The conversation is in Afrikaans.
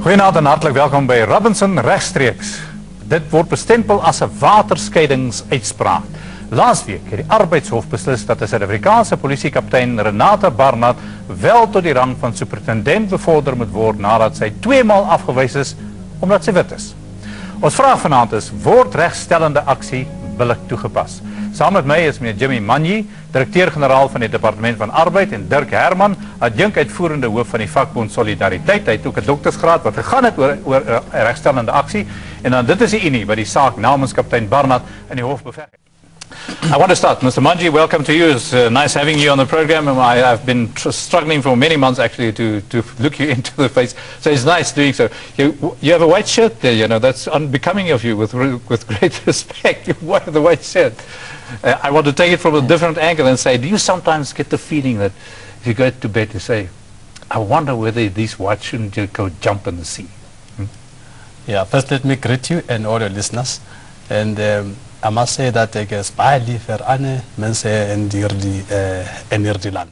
Goedenavond en hartelijk welkom bij Robinson Rechtstreeks. Dit wordt bestempel als een waterscheidingsuitspraak. Laatst week heeft de Arbeidshof beslist dat de Zuid-Afrikaanse politiekaptein Renata Barnard wel tot die rang van superintendent bevorderd moet worden nadat zij 2 maal afgewezen is omdat ze wit is. Ons vraag vanavond is, wordt rechtstellende actie billig toegepast? Samen met mij is meneer Jimmy Manyi, directeur-generaal van het Departement van Arbeid, en Dirk Herman, adjunct-uitvoerende hoof van die vakbond Solidariteit. Hij heeft ook een doktersgraad wat gegaan het oor rechtstellende actie. En dan dit is die Unie bij die zaak namens kaptein Barnard en die hoofdbeveiliger. I want to start. Mr. Manyi, welcome to you. It's nice having you on the program. I've been struggling for many months actually to look you into the face. So it's nice doing so. You have a white shirt there, you know, that's unbecoming of you with great respect. You wear the white shirt. I want to take it from a different angle and say, do you sometimes get the feeling that if you go to bed you say, I wonder whether these whites shouldn't just go jump in the sea? Yeah, first let me greet you and all your listeners. And I must say that ek is baie lief vir Anne, mense in hierdie land.